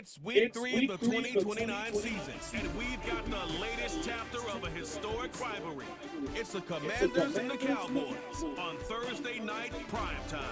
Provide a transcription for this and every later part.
It's week 3 of the 2029 season, and we've got the latest chapter of a historic rivalry. It's the Commanders and the Cowboys on Thursday night primetime.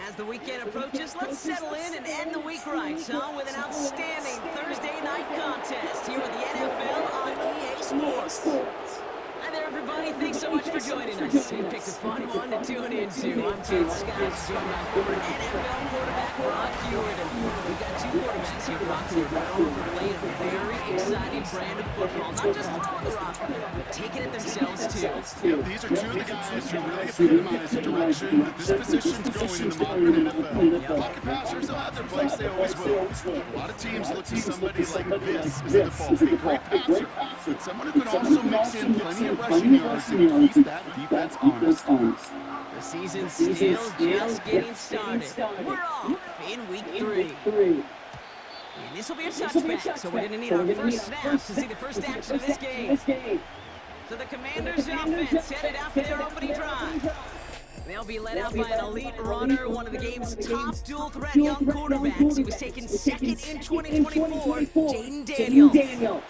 As the weekend approaches, let's settle in and end the week right, son, with an outstanding Thursday night contest here with the NFL on EA Sports. Hi there, everybody. Thanks so much for joining us. You picked a fun one to tune into. I'm Kate Scott, joined by former NFL quarterback Brock Hewitt. We've got two quarterbacks here, Brock, who are known for playing a very exciting brand of football. Not just throwing the rock, but taking it themselves, too. Yep, these are two of the guys who really epitomize the direction that this position's going in the modern NFL. Pocket passers will have their place, they always will. A lot of teams look to somebody like this as a default. A great passer, but someone who can also mix in plenty of rushing yards and keep that defense honest. The season's still just getting started. We're off in week 3. And this will be a touchback, so we're going to need our first snap to see the first action of this game. So the Commanders' offense headed out for their opening drive. They'll be led out by an elite runner, one of the game's top dual-threat young quarterbacks. He was taken second in 2024, Jaden Daniels.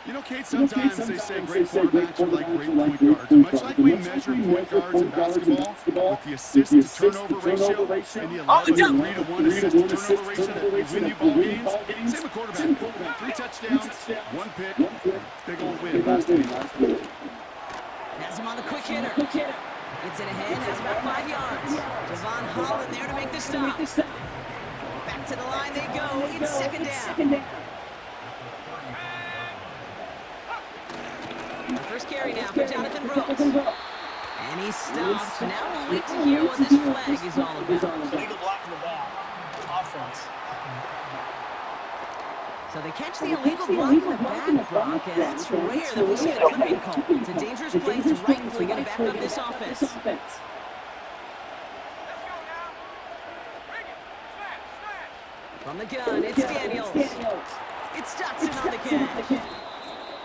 You know, Kate, sometimes they say great quarterbacks are like great point guards. And much like we measure point guards in basketball with the assist-to-turnover ratio and the 11-3-to-1 assist-to-turnover ratio that we win you ball games, same with quarterback. 3 touchdowns, 1 pick, big old win last game. Has him on the quick hitter. Gets it ahead, has about 5 yards. Javon Holland there to make the stop. Back to the line they go. It's second down. First carry now for Jonathan Brooks. And he's stopped. Now we'll wait to hear what this flag is all about. Legal block in the back. Offense. So they catch the illegal block in the back, Brock, and that's rare that we see a clipping call. It's a dangerous play. It's rightfully going to back up this offense. From the gun, it's Daniels. It's Dotson on the catch.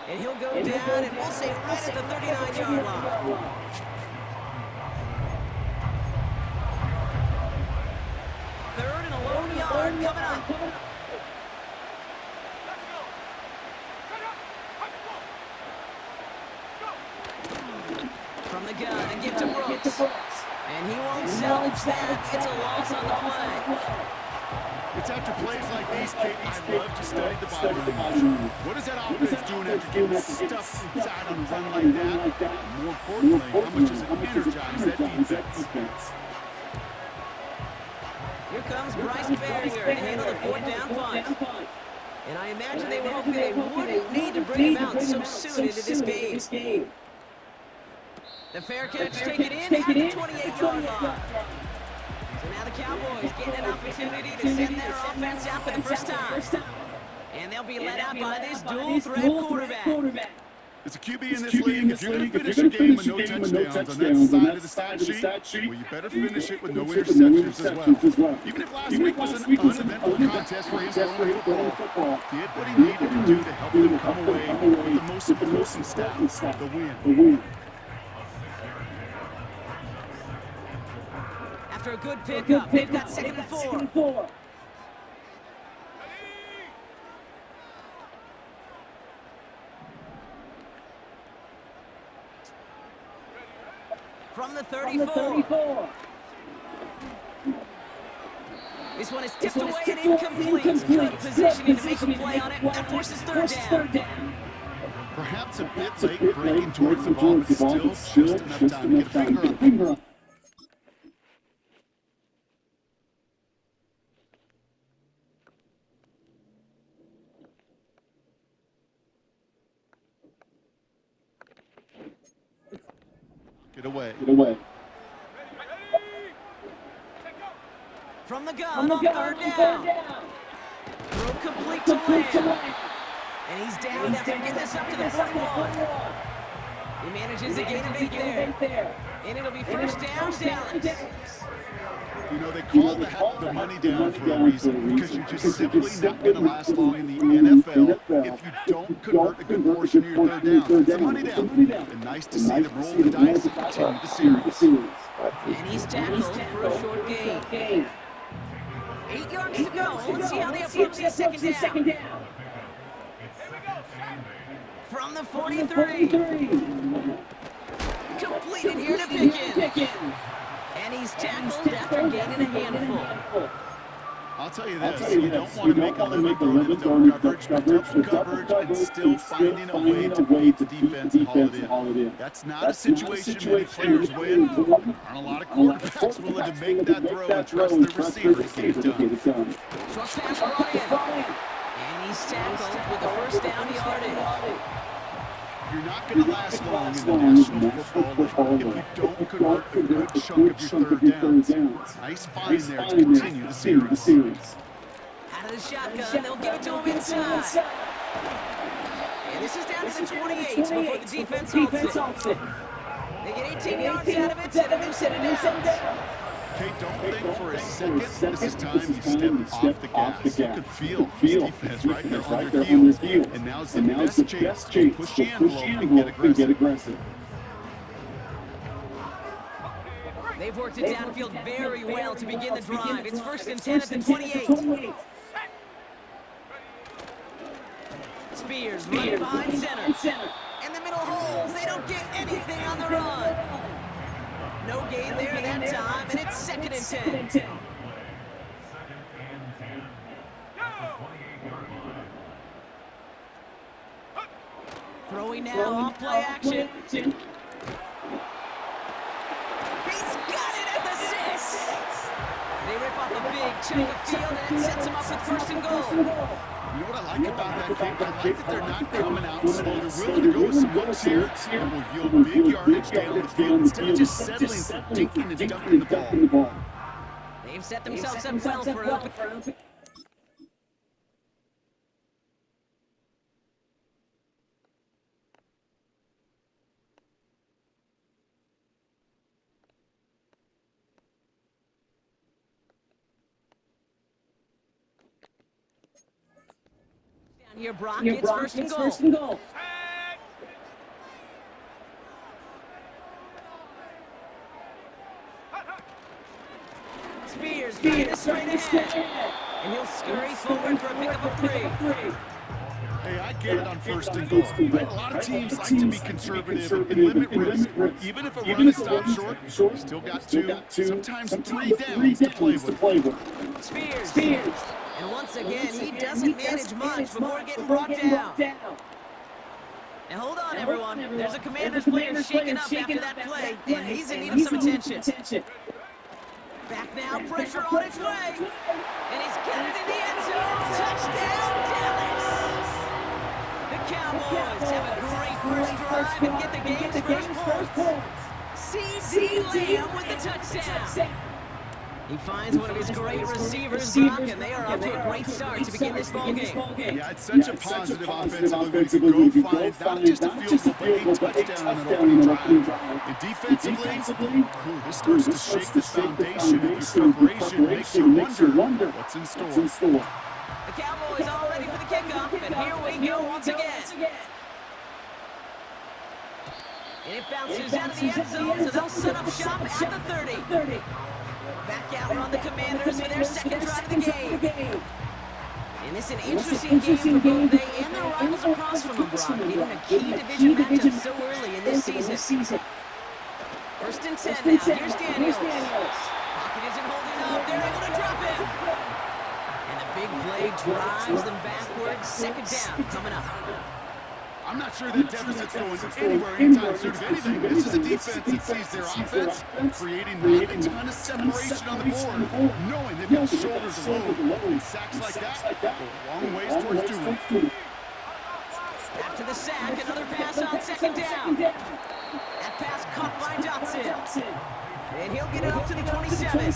And he'll go down, and we'll say right at the 39-yard line. Third and a lone yard coming up. From the gun, and give to Brooks. And he won't salvage that. It's a loss on the play. It's after plays like these, Kate, I love to study the body language. What is that offense doing after getting stuffed inside on a run like that? And more importantly, how much does it energize that defense? Here comes Bryce Barringer to handle the 4th down punt. And I imagine they were hoping they wouldn't need to bring him out so soon into this game. The fair catch taken in at the 28-yard line. So now the Cowboys getting an opportunity to send their offense out for the first time. And they'll be led out by this dual-threat quarterback. As a QB in this league, if you're going to finish a game with no touchdowns on that side of the stat sheet, well, you better finish it with no interceptions as well. Even if last week was an uneventful contest for him throwing football, he did what he needed to do to help them come away with the most important stat, the win. After a good pickup, they've got second and 4. From the 34. This one is tipped away and incomplete. Good positioning to make a play on it. That forces third down. Perhaps a bit late breaking towards the ball, but still just enough time to get a finger on it. Get away. From the gun on third down. Throw complete to Lamb. And he's down after getting this up to the 41. He manages a gain of 8 there. And it'll be first down, Dallas. You know, they call the money down for a reason, because you're just simply not going to last long in the NFL if you don't convert a good portion of your third down. It's a money down. And nice to see them roll the dice and continue the series. And he's tackled for a short gain. 8 yards to go. Let's see how they approach the second down. From the 43. Completed here to Pickens. And he's tackled after gaining a handful. I'll tell you this, you don't want to make a living throwing the double coverage, but double coverage and still finding a way to beat the defense and haul it in. That's not a situation many players win. Aren't a lot of quarterbacks willing to make that throw and trust their receiver to get it done. Short pass brought in. And he's tackled with the first down yardage. You're not going to last long in the National Football League if you don't convert a good chunk of your third downs. Nice find there to continue the series. Out of the shotgun, they'll give it to him inside. And this is down to the 28 before the defense holds it. They get 18 yards out of it, and a new set of downs. Okay, don't think for a second this is time you step off the gas. You could feel this defense right there on their heels. And now's the best chance to push the envelope and get aggressive. They've worked it downfield very well to begin the drive. It's 1st and 10 at the 28. Spears running behind center. In the middle holes, they don't get anything on the run. No gain there that time, and it's 2nd and 10. Throwing now off play action. He's got it at the 6. They rip off a big chunk of field, and it sets him up with 1st and goal. You know what I like about that kick? I like that they're not coming out slow. They're willing to go with some looks here and will yield big yardage down the field instead of just settling for dinking and dunking the ball. They've set themselves up well for an open. Here, Brock, it's 1st and goal. Spears trying to straight ahead. And he'll scurry forward for a pickup of 3. Hey, I get it on 1st and goal. Right? A lot of teams like to be conservative and limit risk. Even if a run is stopped short, you still got 2, sometimes 3 downs to play with. Spears. And once again, he doesn't manage much before getting brought down. Now hold on, everyone. There's a Commanders player shaking up after that play, and he's in need of some attention. Back now, pressure on its way. And he's got it in the end zone. Touchdown, Dallas! The Cowboys have a great first drive and get the game's first point. C.D. Lamb with the touchdown. He finds one of his great receivers, Brock, and they are off to a great start to begin this ballgame. Yeah, it's such a positive offensive look. Go find not just a field goal, but a touchdown on an opening drive. And defensively, this starts to shake the foundation of your preparation. Makes you wonder what's in store. The Cowboys all ready for the kickoff, and here we go once again. And it bounces out of the end zone, so they'll set up shop at the 30. Back out on the Commanders for their second drive of the game. And it's an interesting game for both they and their rivals across from them, Brock, getting a key division matchup so early in this season. 1st and 10 now. Here's Daniels. Pocket isn't holding up. They're able to drop him. And the big play drives them backwards. 2nd down coming up. I'm not sure that deficit's going anywhere anytime soon. If anything, this is a defense that sees their offense creating not a ton of separation on the board, knowing they've got shoulders to load. And sacks like that go a long ways towards doing. After the sack, another pass on 2nd down. That pass caught by Dotson. And he'll get it up to the 27.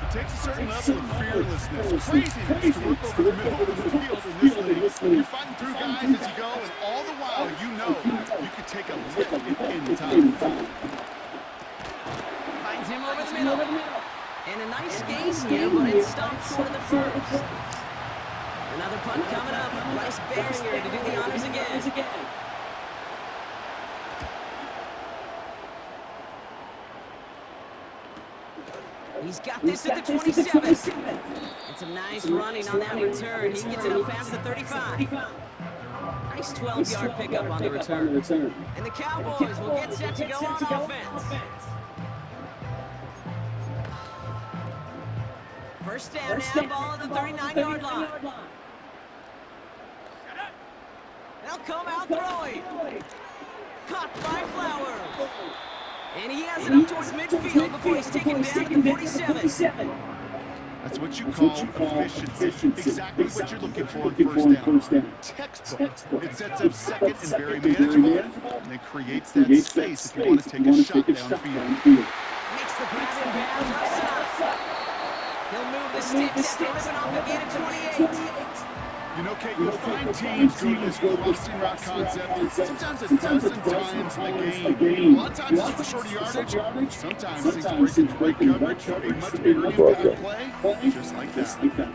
It takes a certain level of fearlessness, craziness to work over the middle of the field in this league. You're fighting through guys as you go, and all the while you know you could take a lick at any time. Finds him over the middle. And a nice gain here, but it stopped short of the first. Another punt coming up. Bryce Baringer to do the honors again. He's got this at the 27. And some nice running on that return. He gets it up past the 35. Nice 12-yard pickup on the return. And the Cowboys will get set to go on offense. First down now, ball at the 39-yard line. They'll come out throwing. Caught by Flower. And he has it up towards midfield before he's taken down at the 47. That's what you call efficiency. Exactly what you're looking for in first down. Textbook. It sets up second and very manageable, and it creates that space if you want to take a shot downfield. Makes the grab and bounds outside. He'll move the sticks after ripping off again at 28. You know, Kate, you'll find teams go to this crossing route concept sometimes a dozen times a game. A lot of times it's for shorter yardage. Sometimes things break into great coverage, a much bigger impact play, just like that.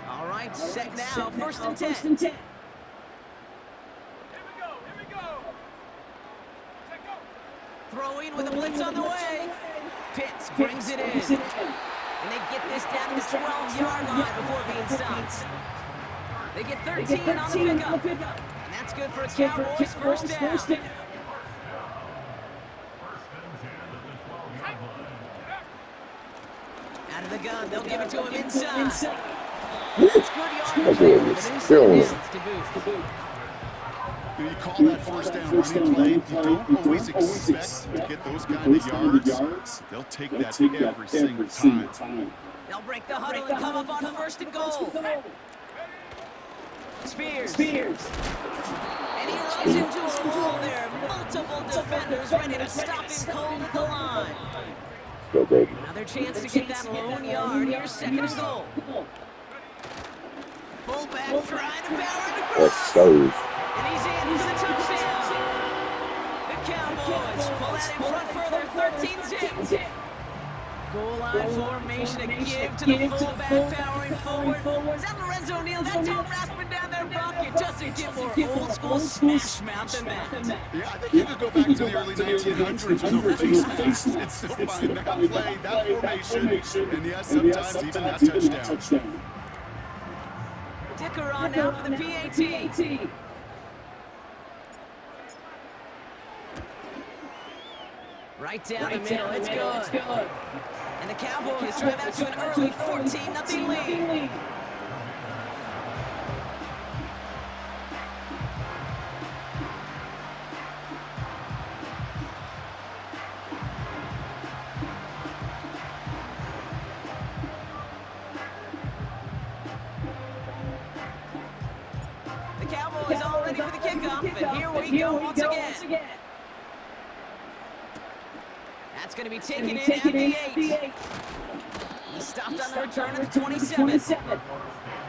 All right, set now, first and 10. Here we go. Throwing with a blitz on the way. Pitts brings it in. And they get this down to the 12-yard line before being stopped. They get 13 on the pickup. And that's good for a Cowboys first down. Out of the gun, they'll give it to him inside. That's good yardage there with an inside downs to boot. You call that first down running play, you don't always expect to get those kind of yards. They'll take that every single time. They'll break the huddle and come up on first and goal. Spears. And he runs into a hole there. Multiple defenders ready to stop him cold at the line. Another chance to get that lone yard. Here's second and goal. Fullback trying to power it across. And he's in for the touchdown. The Cowboys pull that in front further, 13-6. Goal line formation, a give to the fullback, powering forward. Is that Lorenzo O'Neal? That Tom Rathman down there pocket doesn't get more old school smash mouth than that. Yeah, I think you could go back to the early 1900s with no face mask and still find that play, that formation, and yes, sometimes even that touchdown. Dicker on now for the PAT. Right down the middle, it's good. And the Cowboys drive out to an early 14-0 lead. The Cowboys all ready for the kickoff, and here we go once again. That's going to be taken in at the 8. He stopped on the return at the 27.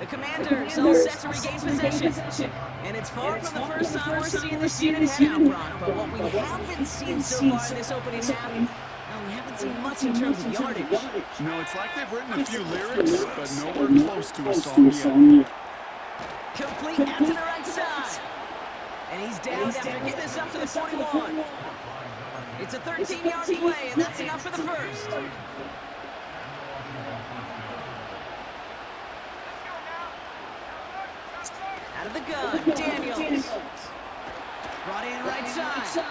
The Commanders all set to regain possession. And it's far from the first time we're seeing this unit head out, Brock. But what we haven't seen so far in this opening half, we haven't seen much in terms of yardage. No, it's like they've written a few lyrics, but nowhere close to a song yet. Complete out to the right side. And he's down after getting this up to the 41. It's a 13-yard play, and that's enough for the first. Out of the gun, Daniels. Brought in right side.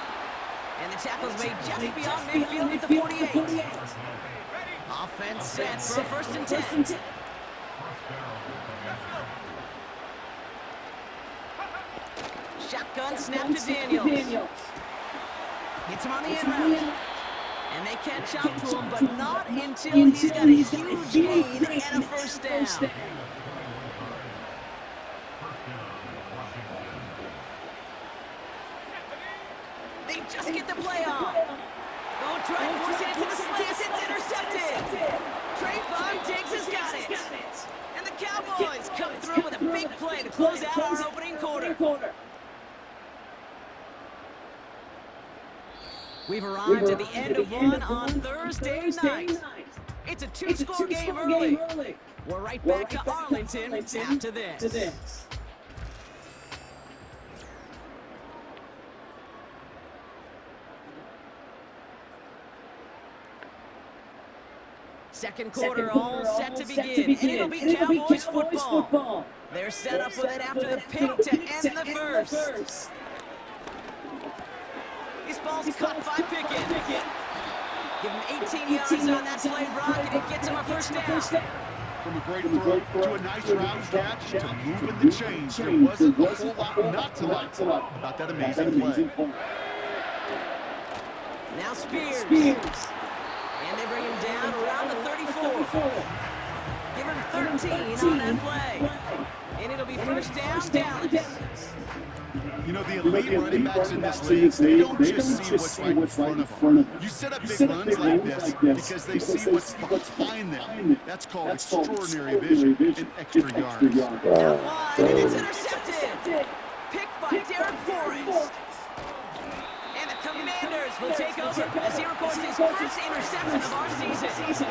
And the tackle's made just beyond midfield at the 48. Offense set for a first and 10. Shotgun snap to Daniels. Hits him on the end route. And they catch up to him, but not until he's got a huge gain and a first down. They just get the play on. Don't try and force it into the slants. It's intercepted. Trayvon Diggs has got it. And the Cowboys come through with a big play to close out our opening quarter. We've arrived at the end of one on Thursday night. It's a two-score game early. We're right back to Arlington after this. Second quarter all set to begin, and it'll be Cowboys football. They're set up with it after the pick to end the first. This ball's caught by Pickens. Give him 18 yards on that play, Brock, and it gets him a first down. From a great throw to a nice route catch to moving the chains, there wasn't a whole lot not to like about that amazing play. Now Spears. And they bring him down around the 34. Give him 13 on that play. And it'll be first down, Dallas. You know, the elite running backs in this league, they don't just see what's right in front of them. You set up big runs like this because they see what's behind them. That's called extraordinary vision and extra yards. Out wide, and it's intercepted. Picked by Derek Forrest. And the Commanders will take over as he records his first interception of our season.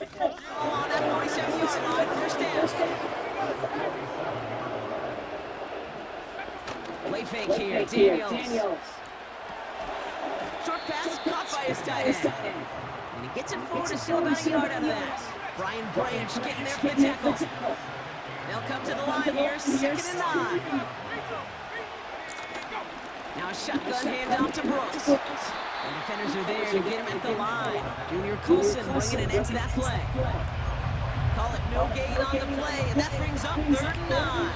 On that 47-yard line, first down. Play fake here, Daniels. Short pass caught by his tight end. And he gets it forward to still about a yard out of that. Brian Branch getting there for the tackle. They'll come to the line here, 2nd and 9. Now a shotgun handoff to Brooks. And defenders are there to get him at the line. Junior Coulson bringing an end to that play. Call it no gain on the play, and that brings up 3rd and 9.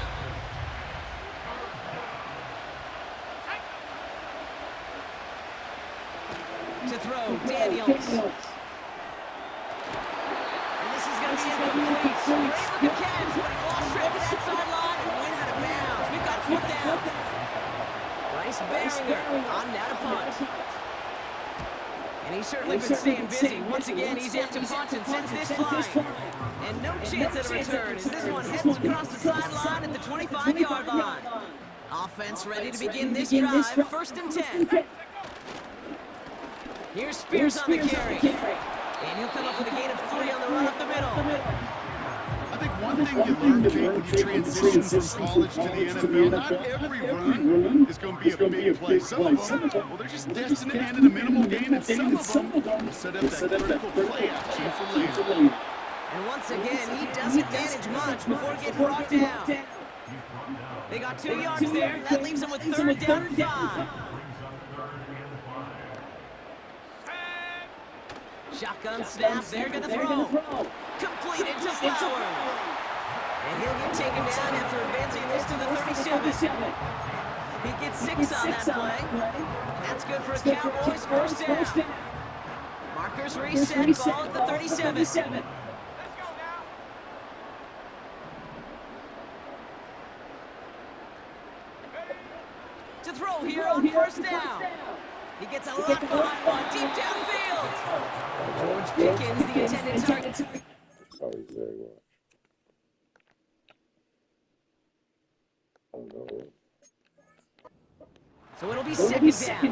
To throw, Daniels. And this is going to be incomplete. Great looking catch, but he lost track of that sideline and went out of bounds. We've got 4th down. Bryce Baringer on that punt. And he's certainly been staying busy. Once again, he's amped to punt and sends this flying. And no chance at a return as this one heads across the sideline at the 25-yard line. Offense ready to begin this drive, 1st and 10. Here's Spears on the carry. And he'll come up with a gain of 3 on the run up the middle. I think one thing you learn, Kate, when you transition from college to the NFL, not every run is going to be a big play. Some of them, well, they're just destined to end in a minimal gain, and some of them will set up that critical play action for later. And once again, he doesn't manage much before getting brought down. They got 2 yards there. That leaves them with 3rd down and 5. Shotgun snap, they're going to throw. Completed to Flowers. And he'll get taken down after advancing this to the 37. He gets 6 on that play. That's good for a Cowboys first down. Markers reset, ball at the 37. To throw here on first down. He gets a lot behind one, deep downfield. George Pickens, the intended target. So it'll be 2nd down.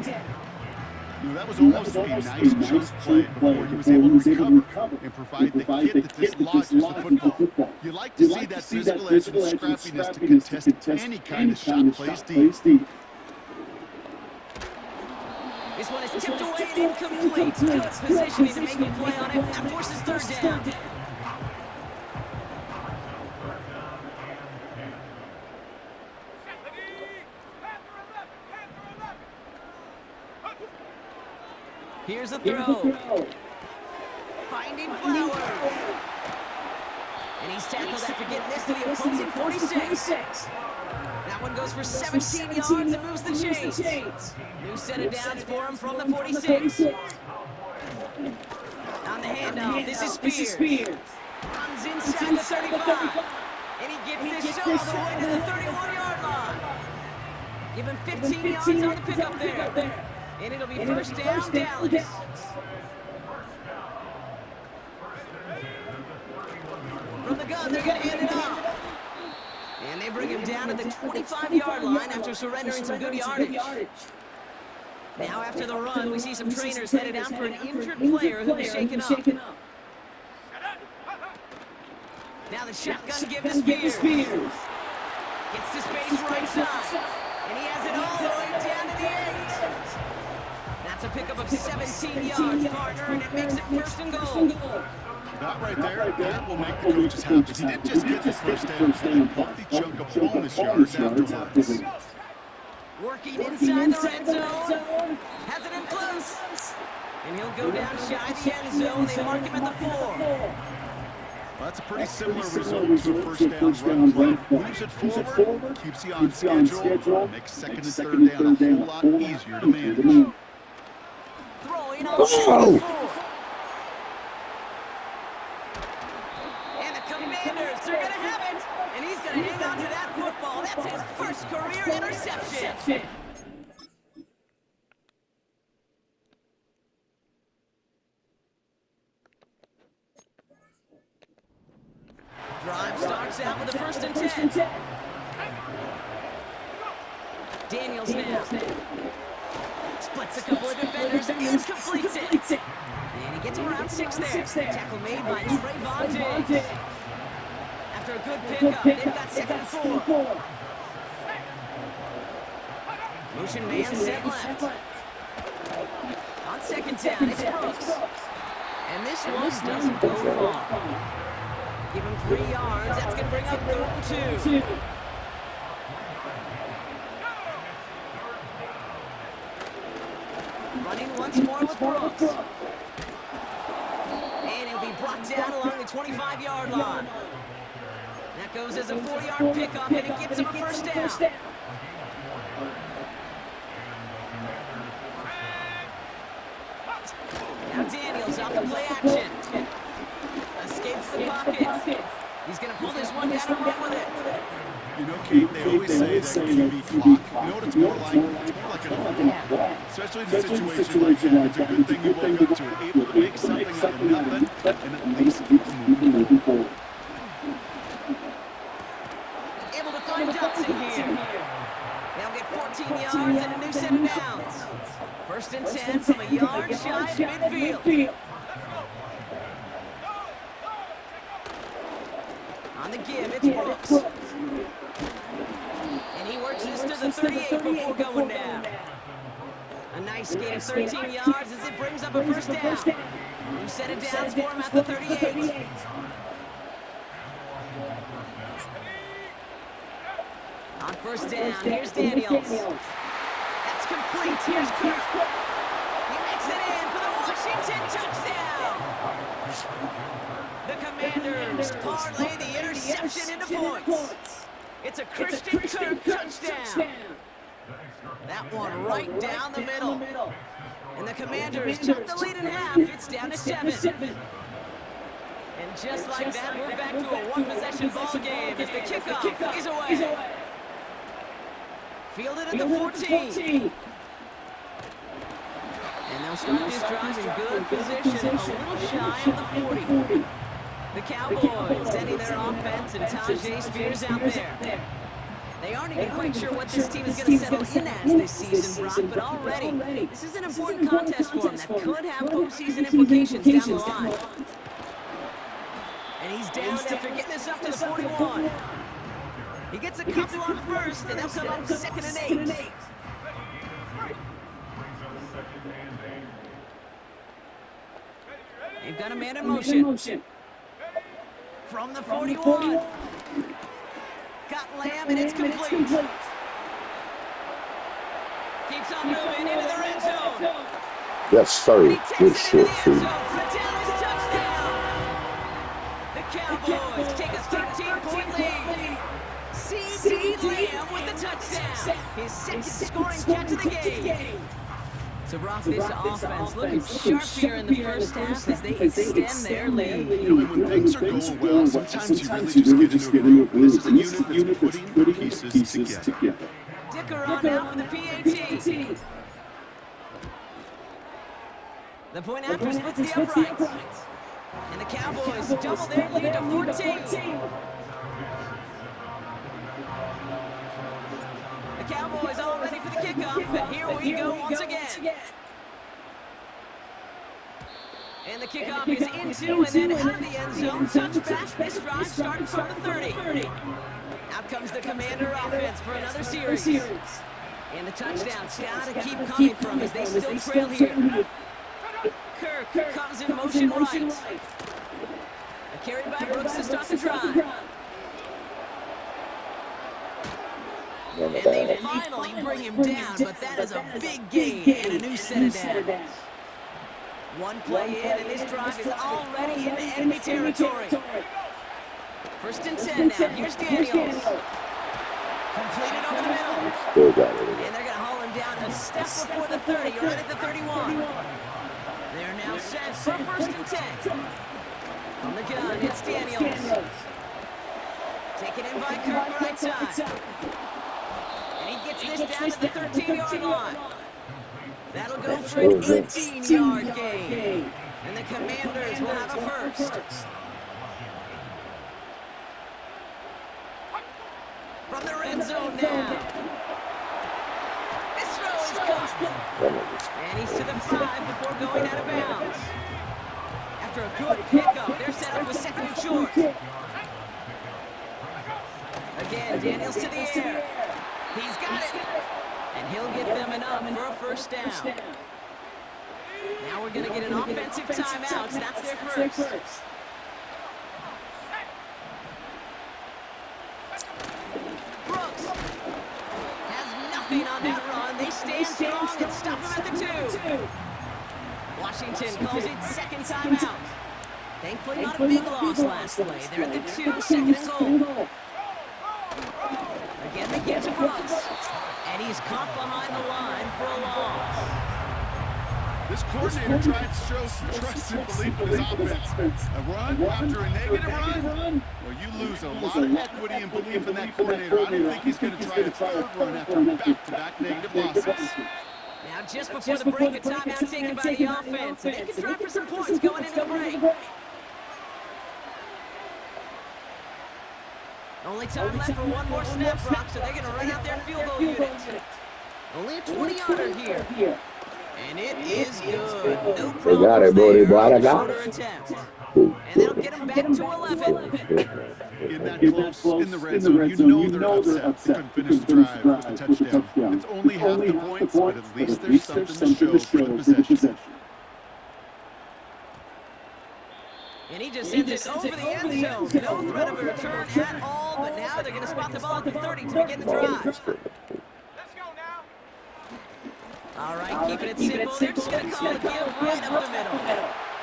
You know, that was almost a nice chunk play before he was able to recover and provide the hit that dislodges the football. You like to see that physical edge and scrappiness to contest any kind of shot plays deep. This one is tipped away and incomplete. Good positioning to make a play on it. That forces 3rd down. Here's a throw. Finding Flowers. And he's tackled after getting this to the opposing 46. That one goes for 17 yards and moves the chains. New set of downs for him from the 46. On the handoff, this is Spears. Runs inside the 35. And he gets this all the way to the 31-yard line. Give him 15 yards on the pickup there. And it'll be first down, Dallas. the gun. They're going to hand it off. And they bring him down at the 25-yard line after surrendering some good yardage. Now after the run, we see some trainers headed out for an injured player who was shaken up. Now the shotgun give to Spears. Gets to space right side. And he has it all the way down to the 8. That's a pickup of 17 yards, partner, and it makes it 1st and goal. That right there, that will make the coaches happy. He didn't just get the first down, but a healthy chunk of bonus yards afterwards. Working inside the red zone. Has it in close. And he'll go down shy of the end zone. They mark him at the 4. That's a pretty similar result to a first down run play. Moves it forward, keeps you on schedule, makes second and third down a whole lot easier to manage. Throwing on 4. And the Commanders are going to have it. And he's going to hang on to that football. That's his first career interception. Drive starts out with a 1st and 10. Daniels now. Splits a couple of defenders and completes it. And he gets around 6 there. Tackle made by Trayvon Diggs. After a good pickup, they've got 2nd and 4. Motion man set left. On 2nd down, it's Brooks. And this one doesn't go far. Give him 3 yards. That's going to bring up 3rd and 2. Running once more with Brooks. And he'll be brought down along the 25-yard line. That goes as a 4-yard pickup, and it gives him a 1st down. Now Daniels off the play action. Escapes the pocket. He's going to pull this one down and run with it. You know, Kate, they always say that QB clock. You know what it's more like? It's more like an alarm. Especially in a situation like that. It's a good thing you woke up to it. Able to make something out of nothing and at least keep moving forward. Able to find Dotson here. They'll get 14 yards and a new set of downs. 1st and 10 from a yard shy of midfield. On the give, it's Brooks. And he works this to the 38 before going down. A nice gain of 13 yards as it brings up a 1st down. New set of downs for him at the 38. On 1st down, here's Daniels. That's complete. Here's Kirk. He makes it in for the Washington touchdown. The Commanders parlay the interception into points. It's a Christian Kirk touchdown. That one right down the middle. And the Commanders cut the lead in half. It's down to 7. And just like that, we're back to a one-possession ball game as the kickoff is away. Fielded at the 14. And they'll start this drive in good position, a little shy of the 40. The Cowboys sending their offense and Tajay Spears out there. They aren't even quite sure what this team is going to settle in as this season, Brock, but already, this is an important contest for them that could have postseason implications down the line. And he's down after getting this up to the 41. He gets a couple on 1st, and they'll come up 2nd and 8. They've got a man in motion. From the 41. Got Lamb, and it's complete. Keeps on moving into the red zone. Yes, sorry. Good shit, The Cowboys take a 13-point lead. C.D. Lamb with the touchdown. His 2nd scoring catch of the game. So, Brock, this offense looking sharp here in the first half as they extend their lead. You know, when things are going well, sometimes you really just get into a groove. This is a unit that's putting pieces together. Dicker on now for the PAT. The point after splits the uprights. And the Cowboys double their lead to 14. The Cowboys all ready for the kickoff, and here we go once again. And the kickoff is into and then out of the end zone. Touchback, this drive starting from the 30. Out comes the Commander offense for another series. And the touchdown's got to keep coming from as they still trail here. Kirk comes in motion right. A carry by Brooks to start the drive. And they finally bring him down, but that is a big gain and a new set of downs. One play in, and this drive is already into enemy territory. First and 10 now. Here's Daniels. Completed over the middle. And they're going to haul him down a step before the 30, right at the 31. They're now set for first and 10. On the gun, it's Daniels. Taken in by Kirk right side. And he gets this down to the 13-yard line. That'll go for an 18-yard gain. And the Commanders will have a first. From the red zone now. This throw is caught. And he's to the 5 before going out of bounds. After a good pickup, they're set up with second and short. Again, Daniels to the air. He's got it. And he'll get them enough for a first down. Now we're going to get an offensive timeout. That's their first. Brooks has nothing on that run. They stand strong and stop him at the 2. Washington calls it second timeout. Thankfully, not a big loss last play. They're at the 2, second and goal. Again, they get to Brooks. And he's caught behind the line for a loss. This coordinator tried to show some trust and belief in his offense. A run after a negative run? Well, you lose a lot of equity and belief in that coordinator. I don't think he's going to try a third run after back-to-back negative losses. Now, just before the break, a timeout taken by the offense. They can try for some points going into the break. Only time left for one more snap, Brock, so they're going to run out their field goal unit. Only a 20-yarder here. And it is good. No problem. They got it, buddy. Boy, I got it. And that'll get them back to 11. In that close, in the red zone, you know they're upset. They couldn't finish the drive with a touchdown. It's only half the points, but at least there's something to show for the possession. And he just sends it over the end zone. No threat of a return at all, but now they're going to spot the ball at the 30 to begin the drive. Let's go now. All right, keeping it simple. They're just going to call a give right up the middle.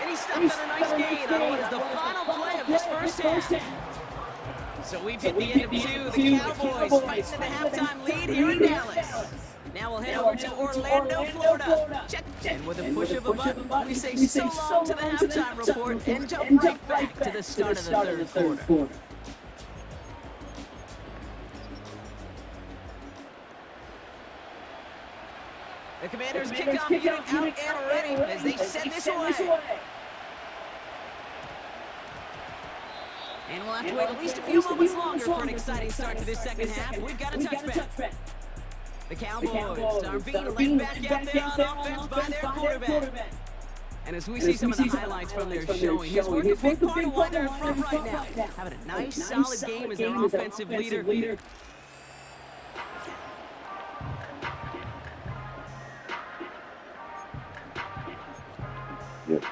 And he stopped on a nice gain on what is the final play of this first half. So we've hit the end of 2. The Cowboys fighting in the halftime lead here in Dallas. Now we'll head over to Orlando, Florida. Check. And with a push of a button, we say so long to the halftime report and jump right back to the start of the third quarter. The Commanders' kickoff unit out and ready as they send this away. And we'll have to wait at least a few moments longer for an exciting start to this second half. We've got a touchback. The Cowboys are being laid back out there on offense by their quarterback. And as we see some of the highlights from their showing, he's worked a big part of why they're in front right now. Having a nice, solid game as their offensive leader. Yep.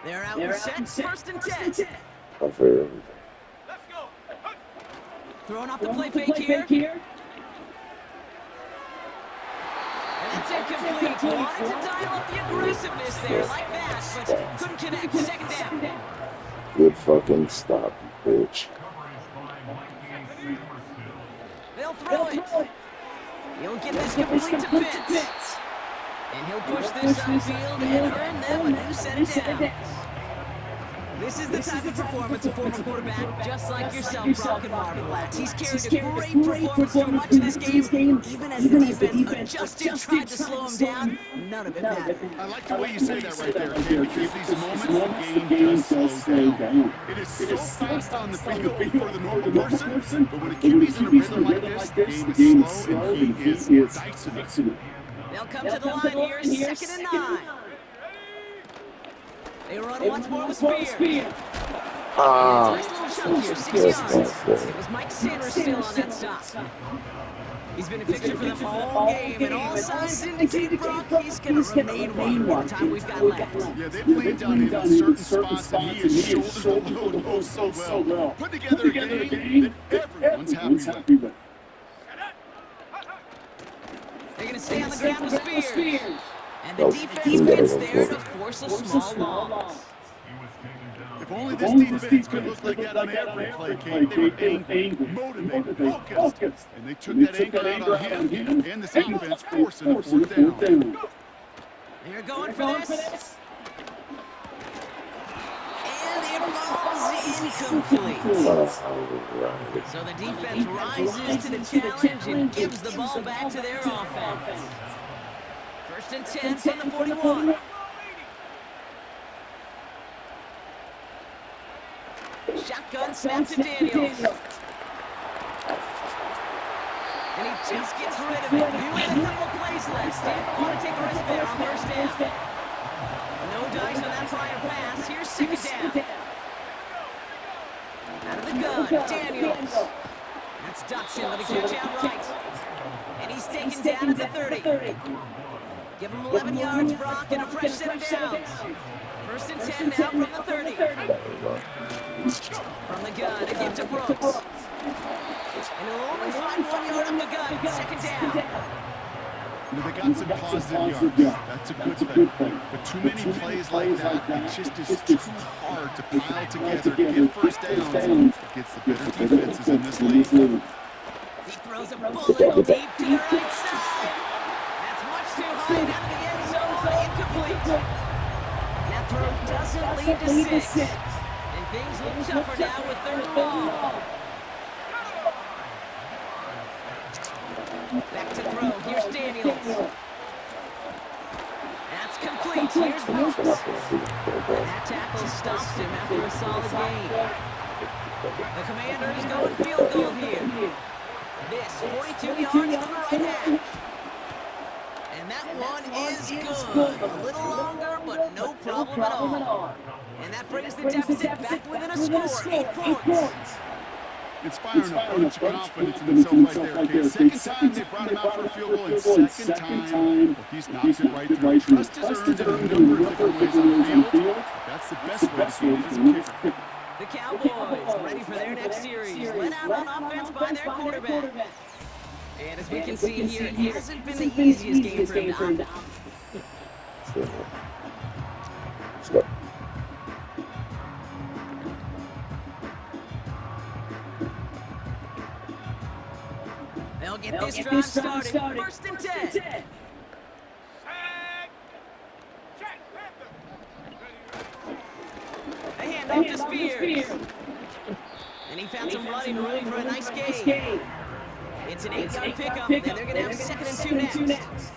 They're out and set, first and 10. Let's go. Throwing off the play fake here. And it's incomplete. Wanted to dial up the aggressiveness there like that, but couldn't connect. Second down. Good fucking stop, bitch. They'll throw it. He'll get this complete to Pitts. And he'll push this upfield and earn them a new set of downs. This is the type of performance a former quarterback just like yourself, Brock, can marvel at. He's carried a great performance through much of this game, even as the defense adjusted, tried to slow him down. None of it mattered. I like the way you say that right there, Ken, because these moments, the game does slow down. It is so fast on the field for the normal person, but when a QB's in a rhythm like this, the game is slow, and he is dicing it. They'll come to the line here, 2nd and 9. They run once more with Spears. Nice little chunk here, 6 yards. It was Mike Sanders still on that stop. He's been a fixture for them all game, and all signs indicate, Brock, he's going to remain one with the time we've got left. Yeah, they've leaned on him in certain spots, and he has shouldered the load oh so well. Put together a game that everyone's happy with. They're going to stay on the ground with Spears. And the defense gets there to force a small loss. If only this defense could look like that on every play, Kate. They were angry, motivated, focused, and they took that anger out on him and this offense, forcing a 4th down. They're going for this. And it falls incomplete. So the defense rises to the challenge and gives the ball back to their offense. 1st and 10 from the 41. Shotgun snap to Daniels. And he just gets rid of it. You had a couple plays left. Didn't want to take a risk there on 1st down. No dice on that prior pass. Here's 2nd down. Out of the gun, Daniels. That's Dotson with a catch out right. And he's taken down at the 30. Give him 11 yards, Brock, and a fresh set of downs. 1st and 10 now from the 30. From the gun, a give to Brooks. And he'll only find 1 yard up the gun. 2nd down. They got some positive yards. That's a good thing. But too many plays like that, it just is too hard to pile together, get 1st downs against the better defenses in this league. He throws a bullet deep to the right side. That's much too high and out of the end zone. Incomplete. That throw doesn't lead to 6. And things look tougher now with 3rd and long. Back to throw. Here's Daniels. That's complete. Here's Brooks. And that tackle stops him after a solid gain. The Commanders going field goal here. This 42 yards from the right half. And that one is good. A little longer, but no problem at all. And that brings the deficit back within a score, 8 points. Inspiring a bunch of confidence in himself right there, kid. 2nd time they brought him out for a field goal, and 2nd time he's knocked it right through. Trust is earned in a number of different ways on the field. That's the best way to get it as a kicker. The Cowboys ready for their next series. Led out on offense by their quarterback. And as we can see here, it hasn't been the easiest game for him to They'll get this drive started. 1st and 10. A handoff to Spears. And he found some running room for a nice gain. It's an 8-yard pickup, and they're going to have 2nd and 2 next.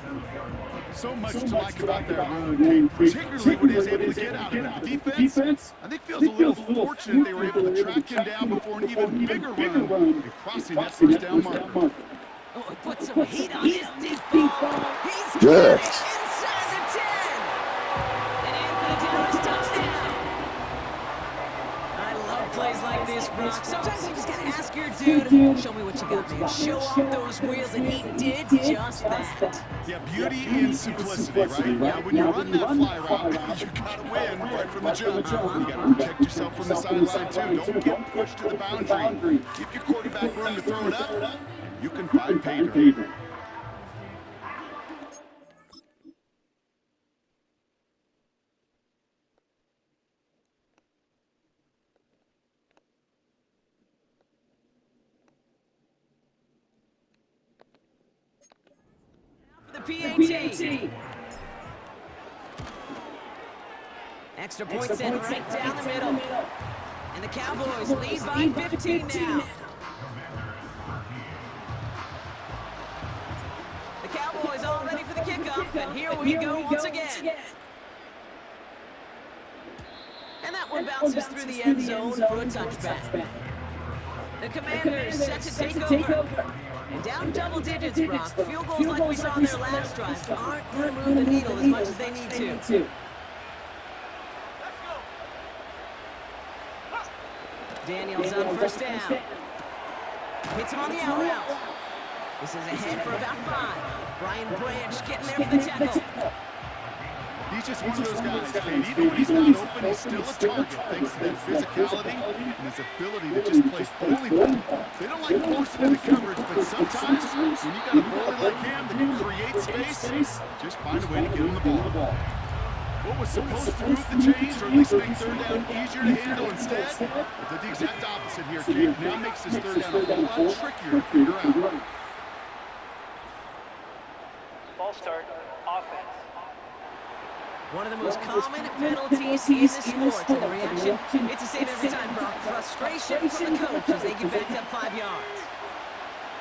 So much to like about that run, Kate, particularly what he was able to get out of it. The defense, I think, feels a little fortunate they were able to track him down before an even bigger run and crossing that 1st down marker. Oh, he put some heat on his deep ball. He's got it inside the 10. And in for the Dallas touchdown. I love plays like this, Brock. Sometimes you just got to ask your dude, show me what you got, man. Show off those wheels, and he did just that. Yeah, beauty and simplicity, right? Now, when you run that fly route, you got to win right from the jump. You got to protect yourself from the sideline, too. Don't get pushed to the boundary. Give your quarterback room to throw it up, and you can find pay dirt. The PAT. Extra point sent right down the middle. And the Cowboys lead by 15 now. The Cowboys all ready for the kickoff, and here we go once again. And that one bounces through the end zone for a touchback. The Commanders set to take over. And down double digits, Brock. Field goals like we saw in their last drive aren't going to move the needle as much as they need to. Daniels on first down. Hits him on the out route. This is ahead for about 5. Brian Branch getting there for the tackle. He's just one of those guys, Kate. Even when he's not open, he's still a target thanks to that physicality and his ability to just play bully ball. They don't like forcing into coverage, but sometimes when you got a bully like him that can create space, just find a way to get him the ball. What was supposed to move the chains, or at least make third down easier to handle instead, did the exact opposite here, Kate. Now makes this third down a whole lot trickier to figure out. Ball start, offense. One of the most common penalties in the sport, and the reaction, it's the same every time, Brock. Frustration from the coach as they get backed up 5 yards.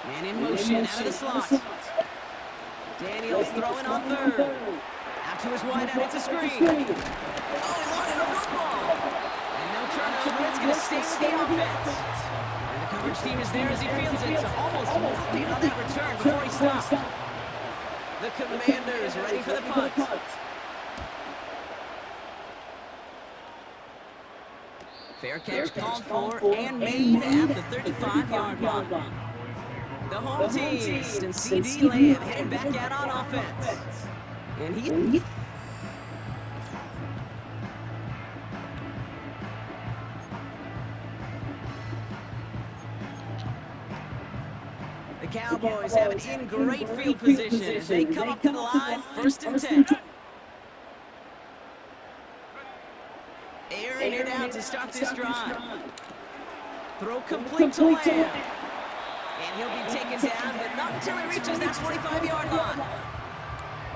Man in motion, out of the slot. Daniels throwing on third. Out to his wide out, it's a screen. Oh, he lost the football. And no turnover, it's going to stay with the offense. And the coverage team is there as he fields it, so almost walking on that return before he stopped. The Commanders ready for the punt. Fair catch called for and made at the 35-yard line. The home team and C.D. Lamb headed back out on offense. And he... The Cowboys have it in great field position as they come up to the line, 1st and 10. Airing it out to start this drive. Throw complete to Lamb. And he'll be taken down, but not until he reaches that 45-yard line.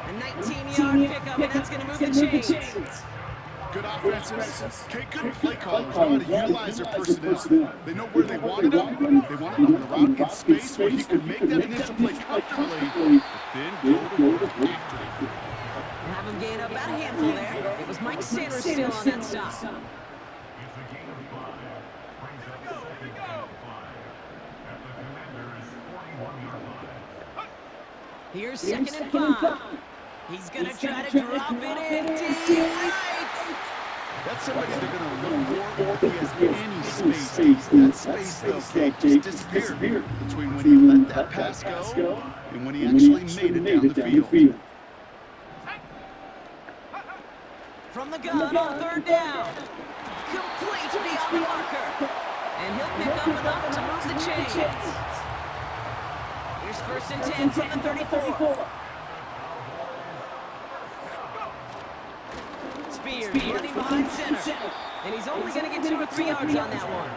A 19-yard pickup, and that's going to move the chains. Good offenses. Okay, good play callers know how to utilize their personnel. They know where they wanted him. They wanted him on the route in space where he could make that initial play comfortably, but then go to work after it. Have him gain up about a handful there. It was Mike Sanders still on that stop. Here's 2nd and 5. He's going to try to drop it in deep right. That's somebody they're going to look for if he has any space. That space, though, Kate, just disappeared between when he let that pass go and when he actually made it down the field. From the gun on 3rd down. Complete beyond the marker. And he'll pick up enough to move the chains. Here's 1st and 10 from the 34. Spears running behind center. And he's only going to get 2 or 3 yards on that one.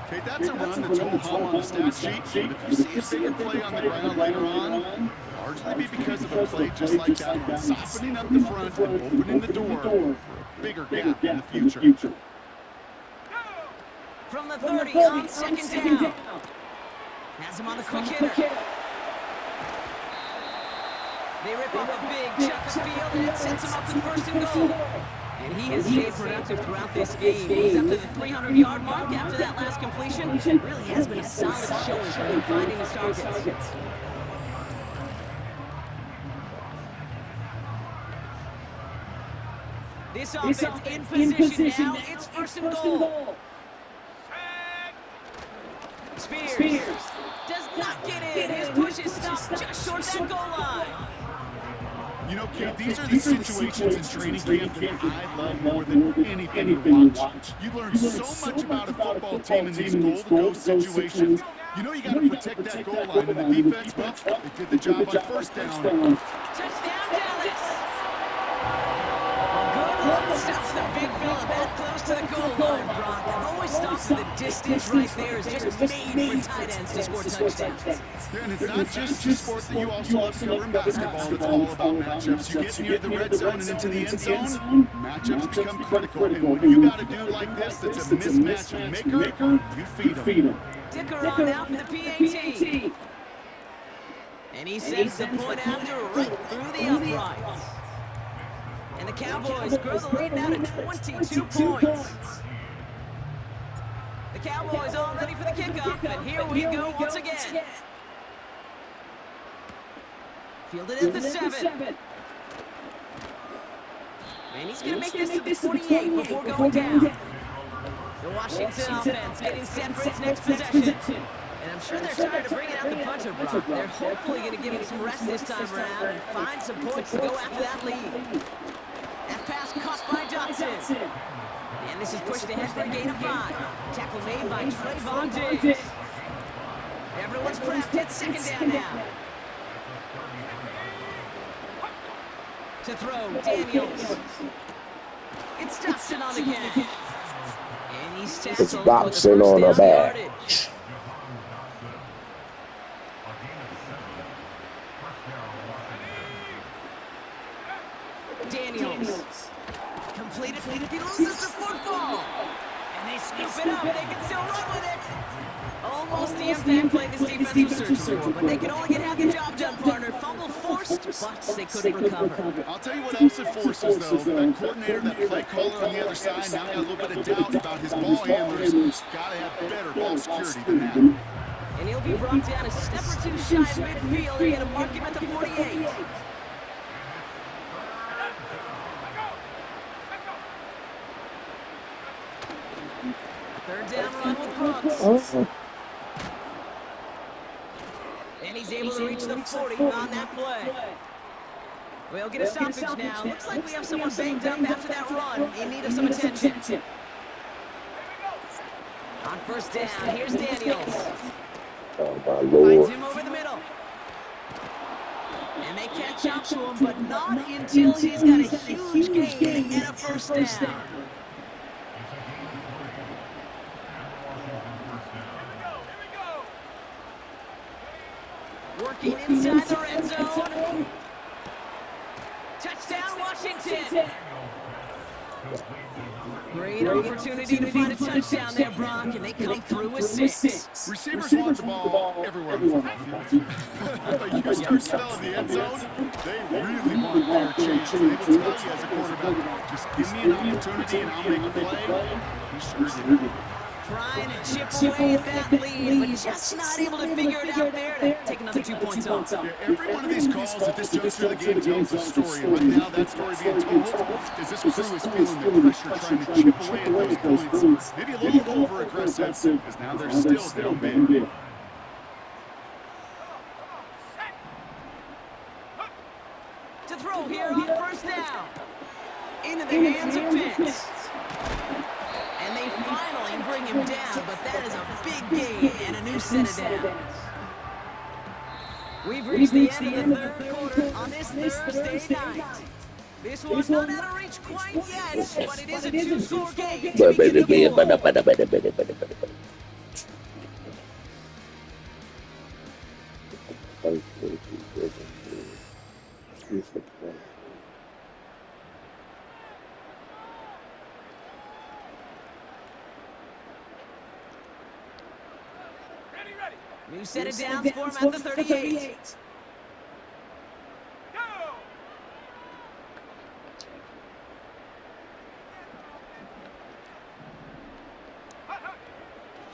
Okay, that's a run that's ho-hum on the stat sheet. But if you see a bigger play on the ground later on, largely be because of a play just like that one, softening up the front and opening the door for a bigger gap in the future. From the 30 on 2nd down. Has him on the quick hitter. They rip off a big chunk of field, and it sets him up in 1st and goal. And he has stayed productive throughout this game. He's up to the 300-yard mark after that last completion. It really has been a solid showing for him finding his targets. This offense in position now. It's 1st and goal. Spears does not get in. His push is stopped just short of that goal line. You know, Kate, these are the situations in training camp that I love more than anything to watch. You learn so much about a football team in these goal-to-go situations. You know you got to protect that goal line, and the defense, well, they did the job on 1st down. Touchdown, Dallas! A good look, stops the big fella that close to the goal line, Brock. I've always thought soft, the distance right there is just made for tight ends to score touchdowns. Yeah, and it's not just a sport that you also love to cover in basketball. It's all about matchups. You get near the red zone and into the end zone, matchups become critical. And when you got a dude like this that's a mismatch maker, you feed him. Dick around now for the PAT. And he sends the point after right through the uprights. And the Cowboys grow the lead now to 22 points. The Cowboys all ready for the kickoff, and here we go once again. Fielded at the 7. And he's going to make this to the 48 before going down. The Washington offense getting set for its next possession. And I'm sure they're tired of bringing out the punter, Brock. They're hopefully going to give him some rest this time around and find some points to go after that lead. That pass caught by Johnson. And this is pushed ahead for a gain of 5. Tackle made by Trayvon Diggs. Everyone's prepped. It's second down now. To throw, Daniels. It's Dobson on the catch. And he's tackled It's for the Dobson first on the down back. yardage. Daniels. Completed. He loses the football. And they scoop it up. They can still run with it. Almost the impact play this defense was searching for, but they could only get half the job done, partner. Fumble forced, but they couldn't recover. I'll tell you what else it forces, though. That coordinator, that play caller on the other side, now got a little bit of doubt about his ball handlers. Got to have better ball security than that. And he'll be brought down a step or two shy of midfield. They're going to mark him at the 48. Third down run with Brooks. And he's able to reach the 40 on that play. We'll get a stoppage now. Looks like we have someone banged up after that run in need of some attention. On first down, here's Daniels. Oh, my Finds Lord. him over the middle. And they catch up to him, but not until he's got a huge gain and a first down. Working inside the red zone. Touchdown, Washington. Great opportunity to find a touchdown there, Brock, and they come through with 6. Receivers want the ball everywhere on the field. But you start smelling the end zone, they really want their chance. They will tell you as a quarterback, just give me an opportunity and I'll make a play. He sure did. Trying to chip away at that lead, but just not able to figure it out there to take another 2 points off. Yeah, every one of these calls at this juncture of the game tells a story. And right now, that story being told is this crew is feeling the pressure, trying to chip away at those points. Maybe a little over-aggressive, because now they're still down big. To throw here on first down. Into the hands of Pitts. And they finally bring him down, but that is a big gain and a new set of downs. We've reached the end of the third quarter on this Thursday night. This one's not out of reach quite yet, but it is a 2-score game to begin the fourth. New set of downs for him at the 38.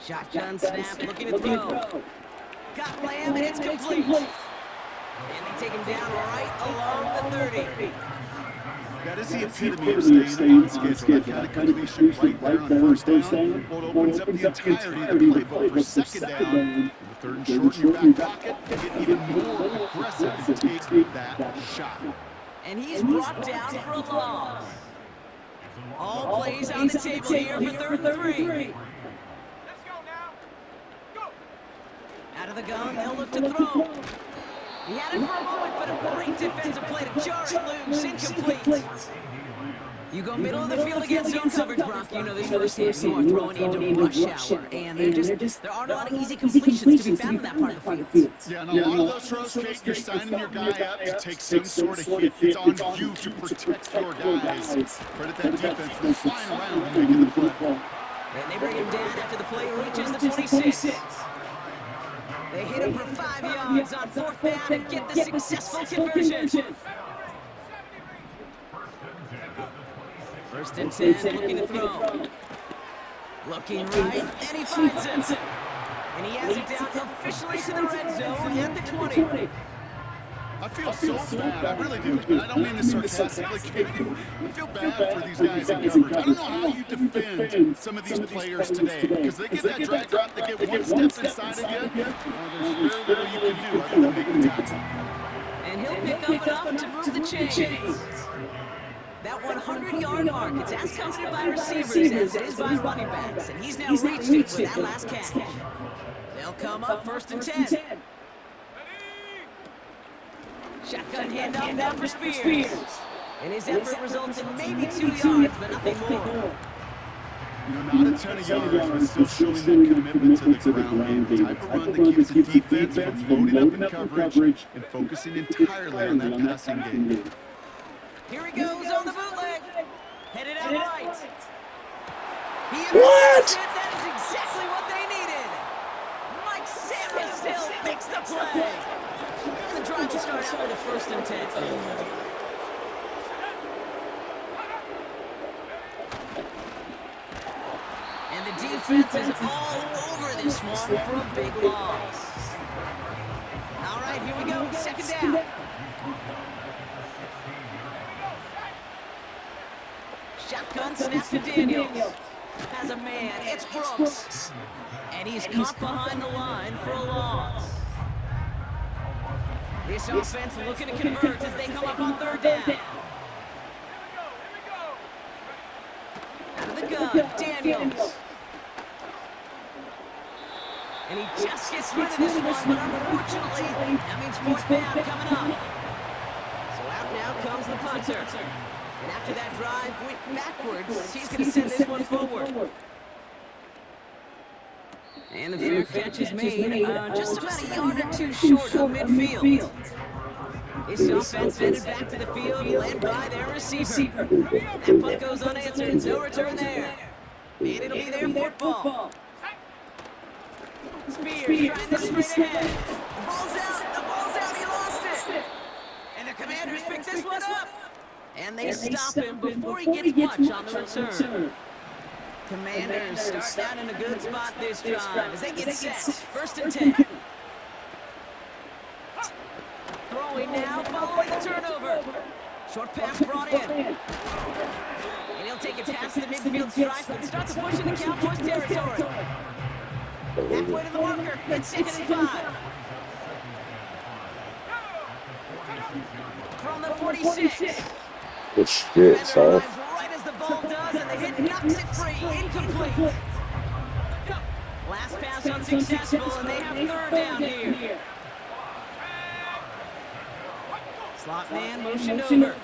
Shotgun snap, looking to throw. Got Lamb, and it's complete. And they take him down right along the 30. That is the epitome of staying on schedule. That kind of completion right there on first down. Well, it opens up the entirety of the playbook for second down. The third and short in your back pocket, get even more aggressive and take that shot. And he's brought down for a loss. All plays on the table here for 3rd and 3. Let's go now. Go. Out of the gun, they'll look to throw. He had it for a moment, but a great defensive play to jar it loose, incomplete. You go middle of the field against zone coverage, Brock. You know this firsthand. You are throwing into rush hour, and there aren't a lot of easy completions to be found in that part of the field. Yeah, and a lot of those throws, Kate, you're signing your guy up to take some sort of hit. It's on you to protect your guys. Credit that defense for flying around and making the play. And they bring him down after the play reaches the 26. They hit him for 5 yards on 4th down and get the successful conversion. 1st and 10, looking to throw. Looking right, and he finds him. And he has it down officially to the red zone at the 20. I feel so bad, I really do. And I don't mean this sarcastically, Kate. I feel bad for these guys in coverage. I don't know how you defend some of these players today, because they get that drag route, they get one step inside of you. There's very little you can do other than make the tackle. And he'll pick up enough to move the chains. That 100-yard mark, it's as coveted by receivers as it is by running backs, and he's now reached it with that last catch. They'll come up 1st and 10. Shotgun handoff now for Spears. And his effort results in maybe 2 yards, but nothing more. You know, not a ton of yards, but still showing that commitment to the ground game. The type of run that keeps the defense from loading up in coverage and focusing entirely on that passing game. Here he goes on the bootleg. Headed out right. What? That is exactly what they needed. Mike Samuel still makes the play. And the drive will start out with a 1st and 10. And the defense is all over this one for a big loss. All right, here we go. 2nd down. Shotgun snap to Daniels. Has a man. It's Brooks. And he's caught behind the line for a loss. This offense looking to convert as they come up on 3rd down. Out of the gun, Daniels. And he just gets rid of this one, but unfortunately, that means 4th down coming up. So out now comes the punter. And after that drive went backwards, he's going to send this one forward. And the fair catch is made just about a yard or 2 short of midfield. This offense headed back to the field, led by their receiver. That punt goes unanswered, no return there. And it'll be their football. Spears trying this straight ahead. The ball's out, he lost it. And the Commanders pick this one up. And they stop him before he gets much on the return. Commanders start out in a good spot this drive as they get set. 1st and 10. Throwing now, following the turnover. Short pass brought in. And he'll take it past the midfield stripe and start to push into Cowboys territory. Halfway to the marker, it's 2nd and 5. From the 46. Good shit, son. Right as the ball does, and the hit knocks it free. Incomplete. Last pass unsuccessful, and they have 3rd down here. Slot man motioned over.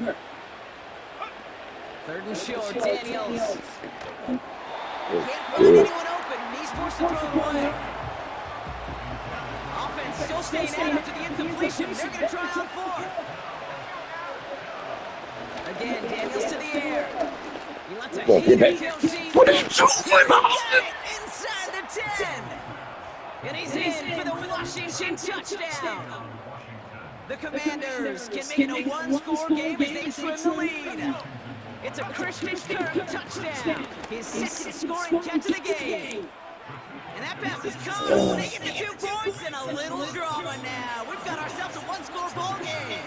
3rd and short, Daniels. Can't find anyone open, and he's forced to throw it away. Offense still staying out after the incompletion. They're going to try on 4th. Again, Daniels to the air. He lets a heater kill team. What are you doing, man? Inside the 10. And he's in for the Washington touchdown. The Commanders can make it a 1-score game as they trim the lead. It's a Christian Kirk touchdown. His 2nd scoring catch of the game. And that pass is caught. They get the 2 points and a little drama now. We've got ourselves a 1-score ball game.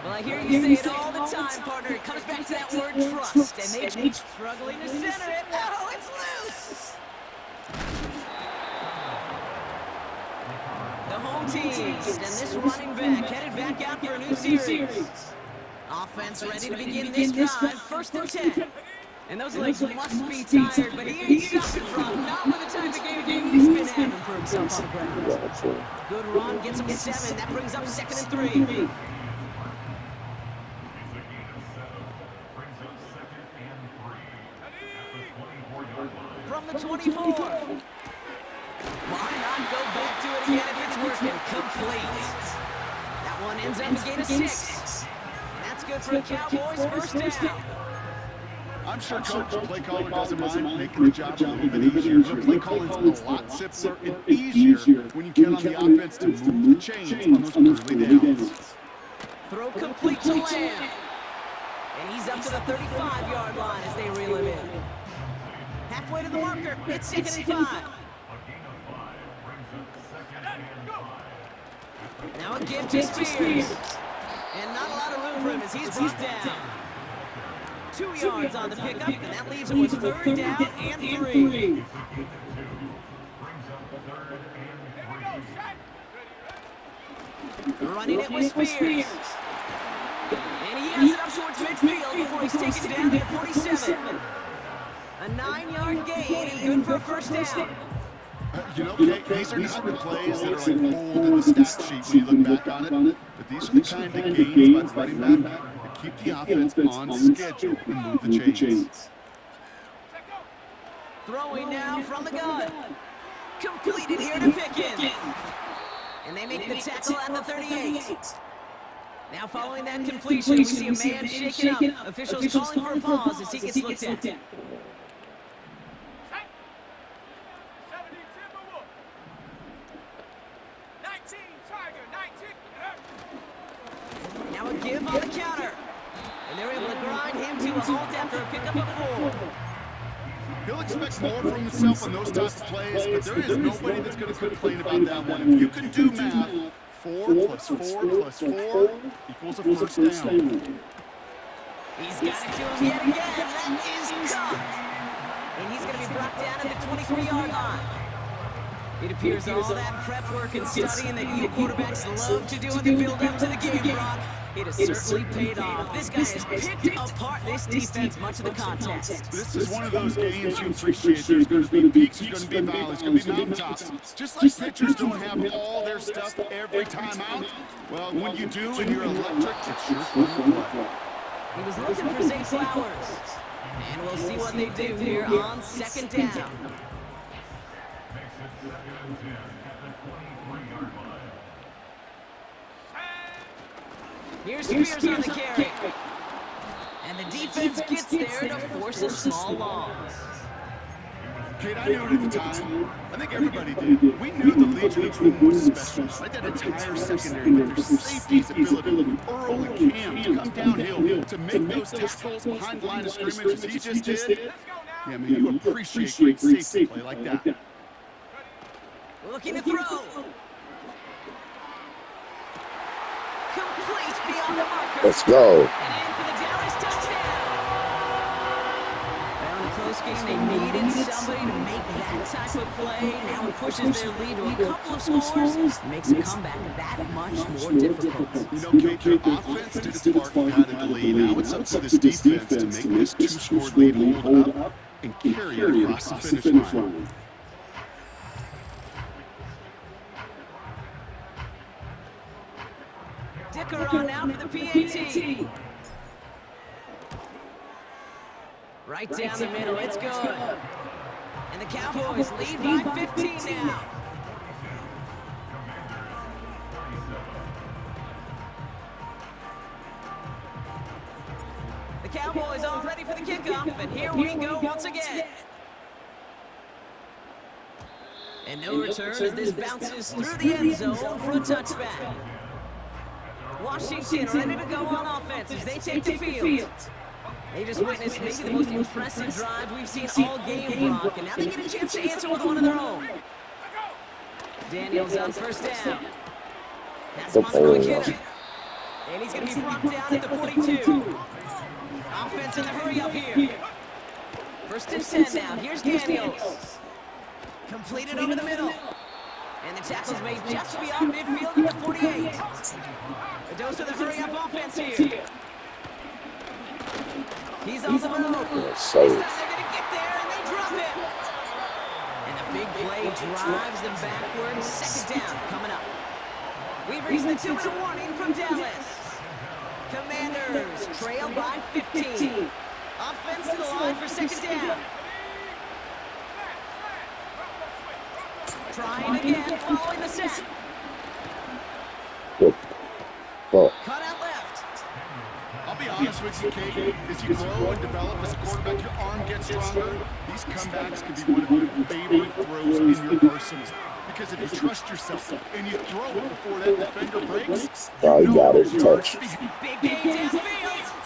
Well, I hear you say it all the time, partner. It comes back to that word trust, and they're struggling to center it. Oh, it's loose! The home teams and this running back headed back out for a new series. Offense ready to begin this drive, 1st and 10. And those legs must be tired, but he ain't stopping from. Not with the type of game he's been having for himself on the ground. Good run, gets him 7. That brings up 2nd and 3. 24. Why not go back to it again if it's working? Complete. That one ends up a gain of 6. And that's good for a Cowboys first down. I'm sure coach, play caller doesn't mind making the job a little bit easier. The play calling's a lot simpler and easier when you count on the offense to move the chains on those early downs. Throw complete to Lamb. And he's up to the 35-yard line as they reel him in. Halfway to the marker, it's 2nd and 5. Now a give to Spears. And not a lot of room for him as he's brought down. 2 yards on the pickup, and that leaves him with 3rd down and 3. Running it with Spears. And he has it up towards midfield before he's taken down at the 47. A 9-yard gain and good for a first down. You know, Kate, these are not the plays that are like bold in the stat sheet when you look back on it, but these are the kind of gains by the running back that keep the offense on schedule and move the chains. Throwing now from the gun. Completed here to Pickens. And they make the tackle at the 38. Now following that completion, we see a man shaken up. Officials calling for a pause as he gets looked at. 70 Timberwolves. 19 Tiger, 19. Now a give on the counter. And they're able to grind him to a halt after a pickup of 4. He'll expect more from himself on those types of plays, but there is nobody that's going to complain about that one. If you can do math, 4 plus 4 plus 4 equals a first down. He's got it to him yet again. That is caught. And he's going to be brought down at the 23-yard line. It appears all that prep work and studying that you quarterbacks love to do in the build-up to the game, Brock, it has certainly paid off. This guy has picked apart this defense much of the contest. This is one of those games you appreciate. There's going to be peaks, there's going to be valleys, there's going to be mountaintops. Just like pitchers don't have all their stuff every time out, well, when you do and you're electric, it's sure fun to play. He was looking for Zay Flowers. And we'll see what they do here on 2nd down. Here's Spears on the carry. And the defense gets there to force a small loss. Kate, I knew it at the time. I think everybody did. We knew the Legion of Boom was special. Like that entire secondary, but their safety's ability early camp to come downhill, to make those tackles behind the line of scrimmage as he just did. Yeah, I mean, you appreciate great safety play like that. Looking to throw. Complete beyond the marker. Let's go. And in for the Dallas touchdown. Well, in a close game, they needed somebody to make that type of play. Now it pushes their lead to a couple of scores. Makes a comeback that much more difficult. You know, Kate, their offense did its part and got in the lead. Now it's up to this defense to make this 2-score lead hold up and carry it across the finish line. Dicker on now for the PAT. Right down the middle, it's good. And the Cowboys lead by 15 now. The Cowboys all ready for the kickoff, and here we go once again. And no return as this bounces through the end zone for a touchback. Washington ready to go on offense as they take the field. They just witnessed maybe the most impressive drive we've seen all game, Brock, and now they get a chance to answer with one of their own. Daniels on first down. That's on the quick hitter. And he's going to be brought down at the 42. Offense in the hurry up here. 1st and 10 now. Here's Daniels. Completed over the middle. And the tackle's made just beyond midfield at the 48. A dose of the hurry-up offense here. He's on the move. This time they're going to get there, and they drop it. And the big play drives them backwards. 2nd down coming up. We've reached the 2-minute warning from Dallas. Commanders trail by 15. Offense to the line for 2nd down. Trying again, following the sack. Good. Well, Cut out left. I'll be honest with you, Kate. As you grow and develop as a quarterback, your arm gets stronger. These comebacks can be one of your favorite throws in your arsenal. Because if you trust yourself and you throw it before that defender breaks, I got it. Touch. Big game downfield.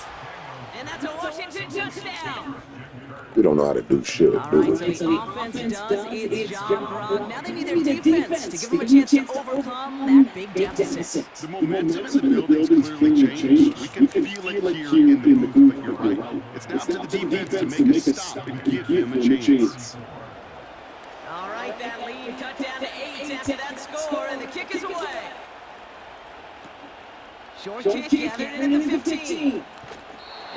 And that's a Washington touchdown. We don't know how to do shit. All right, so the offense does its job, Brock. Now they need their defense to give them a chance to overcome that big deficit. The momentum in the building's clearly changed. We can feel it here in the booth, but you're right. It's down to the defense to make a stop and give them a chance. All right, that lead cut down to 8 after that score, and the kick is away. Short kick gathered in at the 15.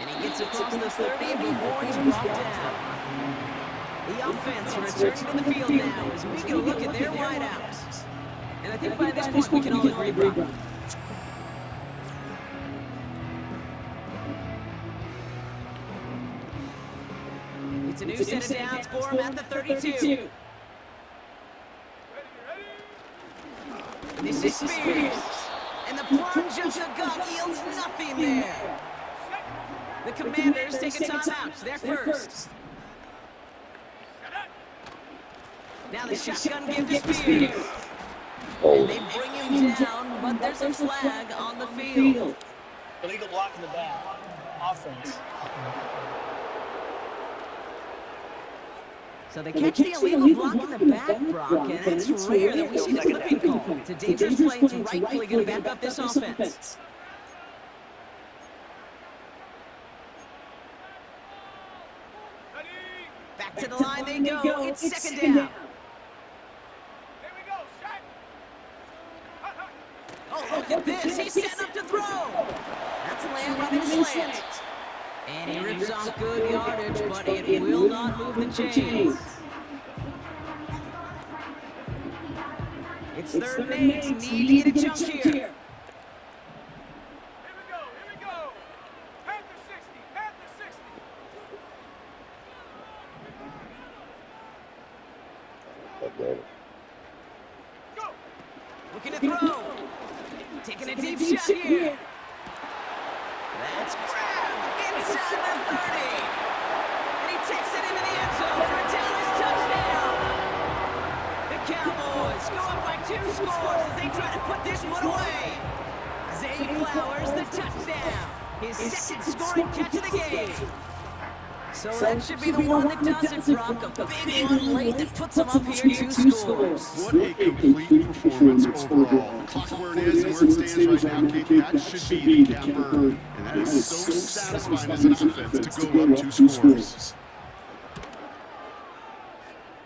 And he gets across the 30 before he's brought down. The offense returning to the field now as we get a look at their wideouts. And I think by this point we can all agree, Brock. It's a new set of downs for him at the 32. This is Spears. And the plunge of the gut yields nothing there. The Commanders take a timeout. They're first. Now the shotgun give to Spears. And they bring him down, but there's a flag on the field. Illegal block in the back. Offense. So they catch the illegal block in the back, Brock, and it's rare that we see the clipping call. It's a dangerous play. It's rightfully going to back up this offense. Back to the line they go. It's second down. There we go, shot. Oh, look at this. He's setting up to throw. That's Lamb running a slant. And he rips off good yardage, but it will not move the chains. It's third and 8. Need to get a jump here. Here we go. Panther 60, Panther 60. Go. Looking to throw. Taking a deep shot here. That's grabbed inside the 30. And he takes it into the end zone for a Dallas touchdown. The Cowboys go up by 2 scores as they try to put this one away. Zay Flowers, the touchdown. His second scoring catch of the game. So that should be the one that does it, Brock. A big one late that puts them up here 2 scores. What a complete performance overall. The clock where it is and where it stands right now, Kate, that should be the capper. And that is so satisfying as an offense to go up 2 scores.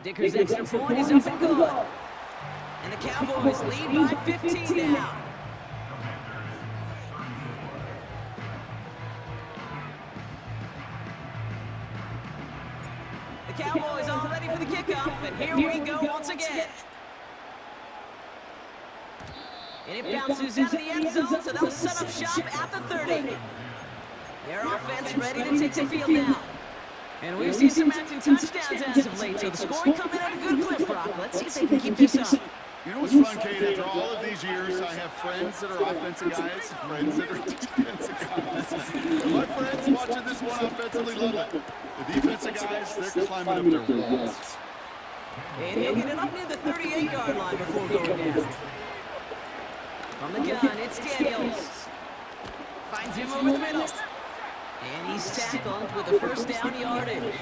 Dicker's extra point is up and good. And the Cowboys lead by 15 now. The Cowboys all ready for the kickoff, and here we go once again. And it bounces out of the end zone, so they'll set up shop at the 30. Their offense ready to take the field now. And we've seen some matching touchdowns as of late, so the scoring coming at a good clip, Brock. Let's see if they can keep this up. You know what's fun, Kate? After all of these years, I have friends that are offensive guys and friends that are defensive guys. My friends watching this one offensively love it. The defensive guys, they're climbing up their walls. And he'll get it up near the 38-yard line before going down. From the gun, it's Daniels. Finds him over the middle. And he's tackled with a first down yardage.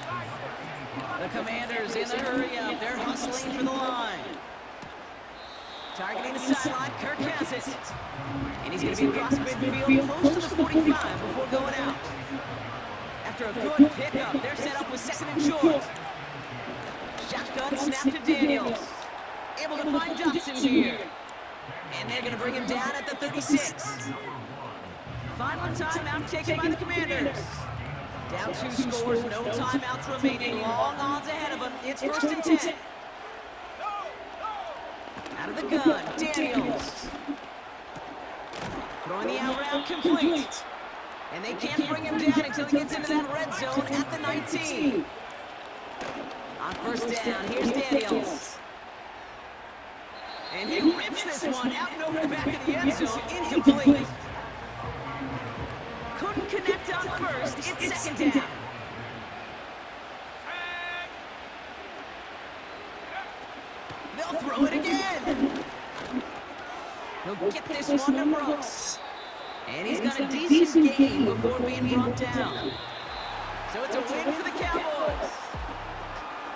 The Commanders in the hurry up. They're hustling for the line. Targeting the sideline, Kirk has it. And he's going to be across midfield, close to the 45 before going out. After a good pickup, they're set up with second and short. Shotgun snap to Daniels. Able to find Johnson here. And they're going to bring him down at the 36. Final timeout taken by the Commanders. Down 2 scores, no timeouts remaining. Long odds ahead of them. It's first and 10. Out of the gun, Daniels. Throwing the out route complete. And they can't bring him down until he gets into that red zone at the 19. On first down, here's Daniels. And he rips this one out and over the back of the end zone, incomplete. Couldn't connect on first, it's second down. They'll throw it again. He'll get this one to Brooks. And he's got a decent game before being brought down. So it's a win for the Cowboys.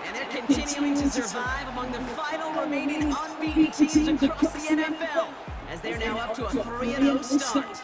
And they're continuing to survive among the final remaining unbeaten teams across the NFL, as they're now up to a 3-0 start.